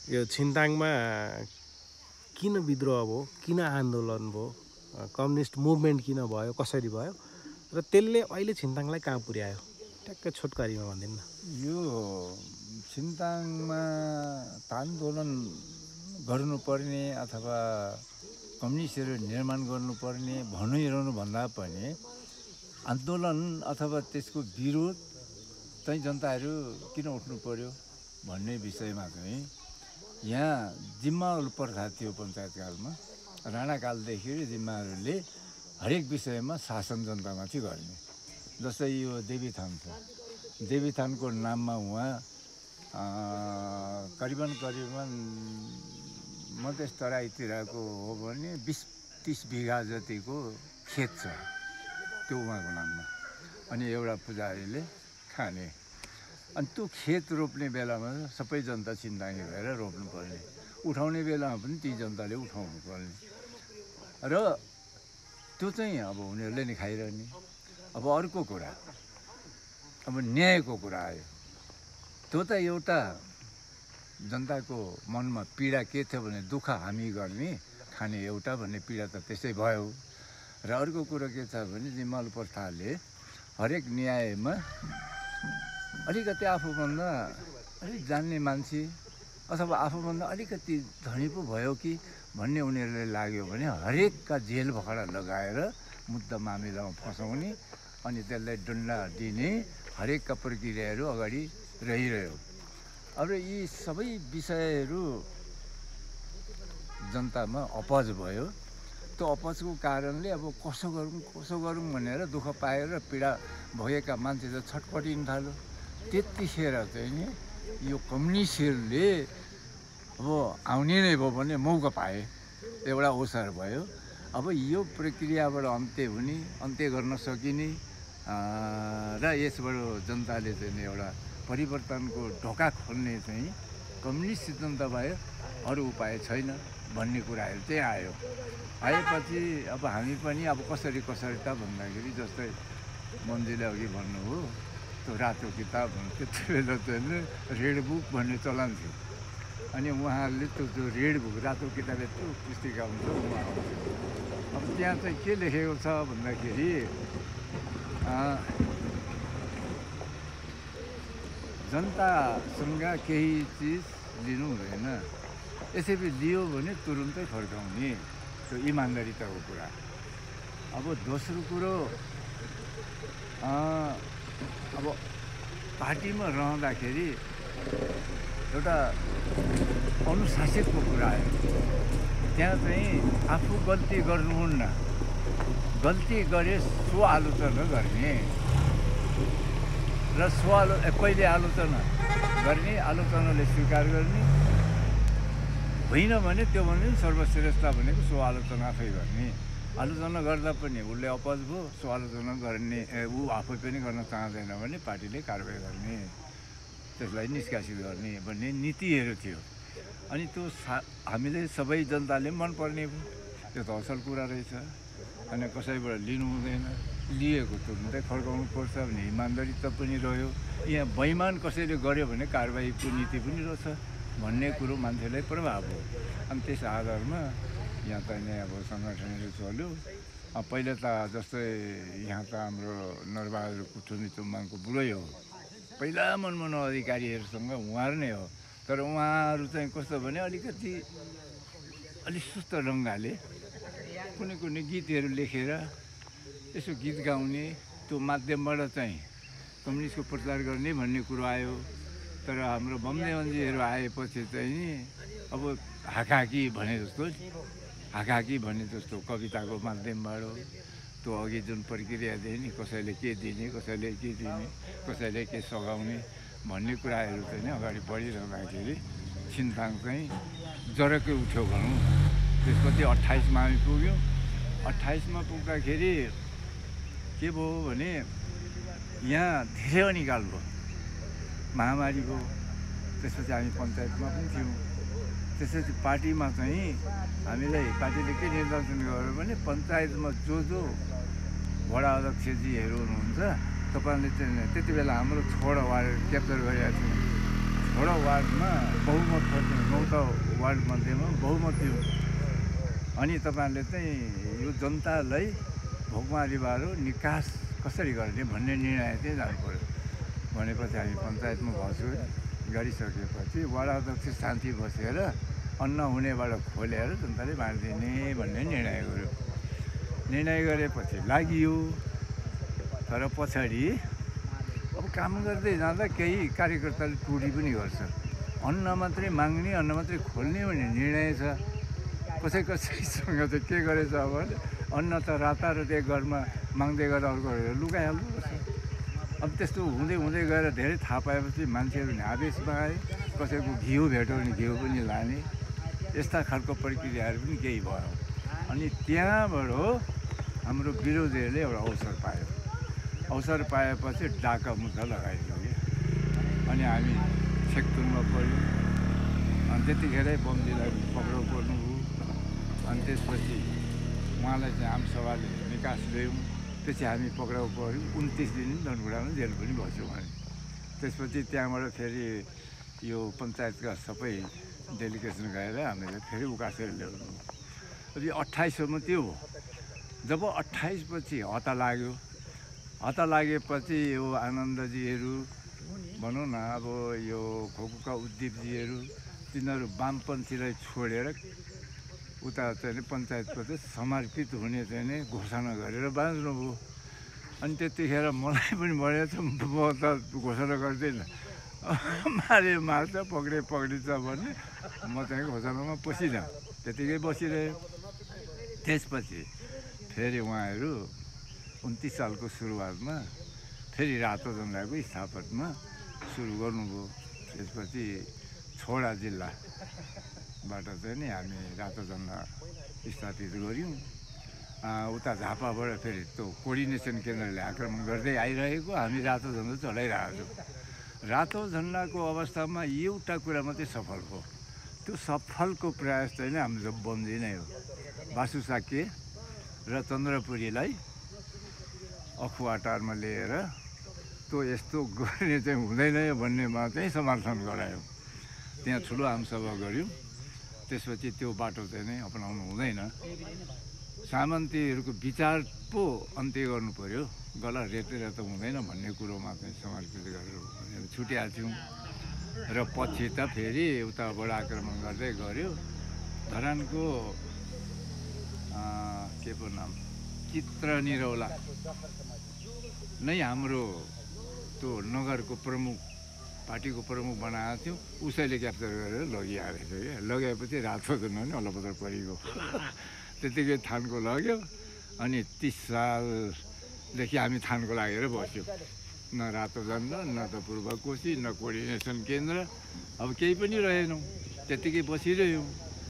यो छिन्ताङमा किन विद्रोह भयो, किन आन्दोलन भयो, कम्युनिस्ट मुभमेन्ट किन भयो, कसरी भयो र त्यसले अहिले छिन्ताङलाई कहाँ पुर्यायो, ट्याक्कै छोटकरीमा भनिदिनु न। यो छिन्ताङमा आन्दोलन गर्नुपर्ने अथवा कम्युनिस्टहरू निर्माण गर्नुपर्ने भनिरहनु भन्दा पनि आन्दोलन अथवा त्यसको विरोध चाहिँ जनताहरू किन उठ्नु पर्यो भन्ने विषयमा चाहिँ यहाँ जिम्माहरू प्रथा थियो पञ्चायतकालमा। राणाकालदेखि जिम्माहरूले हरेक विषयमा शासन जनतामाथि गर्ने। जस्तै यो देवीथान छ, देवीथानको नाममा उहाँ करिबन मधेस तराईतिरको हो भने 20-30 बिघा जतिको खेत छ त्यो उहाँको नाममा। अनि एउटा पुजारीले खाने, अनि त्यो खेत रोप्ने बेलामा सबै जनता छिन्ताङे भएर रोप्नुपर्ने, उठाउने बेलामा पनि ती जनताले उठाउनु पर्ने र त्यो चाहिँ अब उनीहरूले नै खाइरहने। अब अर्को कुरा, अब न्यायको कुरा आयो। त्यो त एउटा जनताको मनमा पीडा के थियो भने दुःख हामी गर्ने खाने एउटा भन्ने पीडा त त्यसै भयो। र अर्को कुरो के छ भने जिम्माल प्रथाले हरेक न्यायमा अलिकति आफूभन्दा अलिक जान्ने मान्छे अथवा आफूभन्दा अलिकति धनी पो भयो कि भन्ने उनीहरूलाई लाग्यो भने हरेकका जेल भखडा लगाएर मुद्दा मामिलामा फसाउने अनि त्यसलाई दण्ड दिने हरेकका प्रक्रियाहरू अगाडि रहिरह्यो। अब यी सबै विषयहरू जनतामा अपज भयो। त्यो अपजको कारणले अब कसो गरौँ भनेर दुःख पाएर पीडा भएका मान्छे त छटपटिन थाल्यो। त्यतिखेर चाहिँ नि यो कम्युनिस्टहरूले अब आउने नै भयो भने मौका पाए, एउटा अवसर भयो। अब यो प्रक्रियाबाट अन्त्य गर्न सकिने र यसबाट जनताले चाहिँ एउटा परिवर्तनको ढोका खोल्ने चाहिँ कम्युनिस्ट जनता भयो, अरू उपाय छैन भन्ने कुराहरू चाहिँ आयो। आएपछि अब हामी पनि अब कसरी त भन्दाखेरि जस्तै मन्जीले अघि भन्नुभयो त्यो रातो किताब भन्थ्यो, त्यो बेला चाहिँ रेड बुक भन्ने चलन थियो। अनि उहाँहरूले त्यो रेड बुक रातो किताब यत्रो पुस्तिका हुन्छ उहाँ आउँछ। अब त्यहाँ चाहिँ के लेखेको छ भन्दाखेरि जनतासँग केही चिज लिनु हुँदैन, यसरी लियो भने तुरुन्तै फर्काउने, त्यो इमान्दारिताको कुरा। अब दोस्रो कुरो अब पार्टीमा रहँदाखेरि एउटा अनुशासितको कुरा आयो। त्यहाँ चाहिँ आफू गल्ती गर्नुहुन्न, गल्ती गरे स्व आलोचना गर्ने र पहिले आलोचना गर्ने, आलोचनाले स्वीकार गर्ने होइन भने त्यो भने सर्वश्रेष्ठ भनेको स्व आलोचना आफै गर्ने। आलोचना गर्दा पनि उसले अपज भयो, स्व आलोचना गर्ने ऊ आफै पनि गर्न चाहँदैन भने पार्टीले कारवाही गर्ने, त्यसलाई निष्कासित गर्ने भन्ने नीतिहरू थियो। अनि त्यो हामीले सबै जनताले मनपर्ने भयो, त्यो त असल कुरा रहेछ। अनि कसैबाट लिनु हुँदैन, लिएको तुरुन्तै फर्काउनु पर्छ भने इमान्दारिता पनि रह्यो। यहाँ बेइमान कसैले गर्यो भने कारवाहीको नीति पनि रहेछ भन्ने कुरो मान्छेलाई प्रभाव हो। अनि त्यस आधारमा यहाँ त नै अब सङ्गठनहरू चल्यो। पहिला त जस्तै यहाँ त हाम्रो नरबहादुर कुटुमी तुम्बाङको बुढै हो, पहिला मनमोहन अधिकारीहरूसँग उहाँहरू नै हो। तर उहाँहरू चाहिँ कस्तो भने अलिक सुस्त ढङ्गले कुनै गीतहरू लेखेर यसो गीत गाउने, त्यो माध्यमबाट चाहिँ कम्युनिस्टको प्रचार गर्ने भन्ने कुरो आयो। तर हाम्रो बमदेवनजीहरू आएपछि चाहिँ अब हाकाहाकी भने जस्तो कविताको माध्यमबाट त्यो अघि जुन प्रक्रिया दिए नि, कसैले के दिने, कसैले के दिने, कसैले के सघाउने भन्ने कुराहरू चाहिँ नि अगाडि बढिरहँदाखेरि छिन्ताङ चाहिँ जरकै उठ्यो भनौँ। त्यसपछि 28मा हामी पुग्यौँ। 28मा पुग्दाखेरि के भयो भने यहाँ धेरै अनिकाल भयो, महामारी भयो। त्यसपछि हामी पञ्चायतमा पनि थियौँ। त्यसपछि पार्टीमा चाहिँ पार्टीले के निर्देशन गर्यो भने पञ्चायतमा जो वडा अध्यक्षजीहरू हुनुहुन्छ, तपाईँले चाहिँ त्यति बेला हाम्रो 6 वार्ड क्याप्चर गरेका थियौँ। 6 वडा वार्डमा बहुमत थियो, 9 वार्डमध्येमा बहुमत थियो। अनि तपाईँहरूले चाहिँ यो जनतालाई भोकमारीबाट निकास कसरी गर्ने भन्ने निर्णय चाहिँ जानु पऱ्यो भनेपछि हामी पञ्चायतमा बस्यो। गरिसकेपछि वडा अध्यक्ष शान्ति बसेर अन्न हुनेबाट खोलेर जनताले बाँडिदिने भन्ने निर्णय गर्यो। निर्णय गरेपछि लागियो। तर पछाडि अब काम गर्दै जाँदा केही कार्यकर्ताले त्रुटि पनि गर्छ। अन्न मात्रै माग्ने, अन्न मात्रै खोल्ने भन्ने निर्णय छ। कसैसँग चाहिँ के गरेछ अब अन्न त रातारात एक घरमा माग्दै गर्दा अर्को लुकाइहाल्नुपर्छ। अब त्यस्तो हुँदै हुँदै गएर धेरै थाहा पाएपछि मान्छेहरू नि आवेशमा आए। कसैको घिउ भेट्यो भने घिउ पनि लाने, यस्ता खालको प्रक्रियाहरू पनि केही भयो। अनि त्यहाँबाट हाम्रो विरोधीहरूले एउटा अवसर पायो। अवसर पाएपछि डाका मुद्दा लगाइदियो कि अनि हामी छेकतुनमा पऱ्यौँ। अनि त्यतिखेरै बमजीलाई पक्राउ पर्नुभयो। अनि त्यसपछि उहाँलाई चाहिँ आमसभाले निकास ल्यायौँ। त्यसपछि हामी पक्राउ पऱ्यौँ। 29 दिन धनकुटामा जेल पनि बस्यौँ हामी। त्यसपछि त्यहाँबाट फेरि यो पञ्चायतका सबै डेलिगेसन गएर हामीले फेरि उकासेर ल्याउनु। अनि 28सम्म त्यो हो। जब 28 पछि हता लाग्यो। हता लागेपछि यो आनन्दजीहरू भनौँ न, अब यो खोकुका उद्दीपजीहरू तिनीहरू वामपन्थीलाई छोडेर उता चाहिँ पञ्चायतप्रति समर्पित हुने चाहिँ नि घोषणा गरेर बाँच्नुभयो। अनि त्यतिखेर मलाई पनि भनेको छ, म त घोषणा गर्दिनँ, मारे मार्छ, पक्रे पक्रिन्छ भन्ने, म चाहिँ घोषणामा पसिनँ। त्यतिकै बसिरह्यो। त्यसपछि फेरि उहाँहरू 29 सालको सुरुवातमा फेरि रातो जनताको स्थापना सुरु गर्नुभयो। त्यसपछि छोडा जिल्लाबाट चाहिँ नि हामी रातो जनता स्थापित गऱ्यौँ। उता झापाबाट फेरि त्यो कोअर्डिनेसन केन्द्रले आक्रमण गर्दै आइरहेको हामी रातो झन्डा चलाइरहेको छौँ। रातो झन्डाको अवस्थामा एउटा कुरा मात्रै सफल हो। त्यो सफलको प्रयास चाहिँ नि हाम्रो बमजी नै हो। बासु साके र चन्द्रपुरीलाई अखुवाटारमा लिएर त्यो यस्तो गर्ने चाहिँ हुँदैन भन्नेमा चाहिँ समर्थन गरायौँ। त्यहाँ ठुलो आमसभा गऱ्यौँ। त्यसपछि त्यो बाटो चाहिँ नै अपनाउनु हुँदैन, सामन्तीहरूको विचार पो अन्त्य गर्नु पऱ्यो, गला रेतेर त हुँदैन भन्ने कुरोमा चाहिँ समर्पित गरेर छुट्याएको थियौँ। र पछि त फेरि उताबाट आक्रमण गर्दै गऱ्यो। धरानको के पो नाम, चित्र निरौला नै हाम्रो त्यो नगरको प्रमुख, पार्टीको प्रमुख बनाएको थियौँ। उसैले क्याप्चर गरेर लगिआएको थियो क्या। लगाएपछि रातो झन्डा नि अलपत्र परिगयो। त्यतिकै थानको लग्यो। अनि 30 सालदेखि हामी थानको लागेर बस्यौँ। न रातो झन्डा, न त पूर्व कोशी, न कोअर्डिनेसन केन्द्र, अब केही पनि रहेनौँ। त्यतिकै बसिरह्यौँ।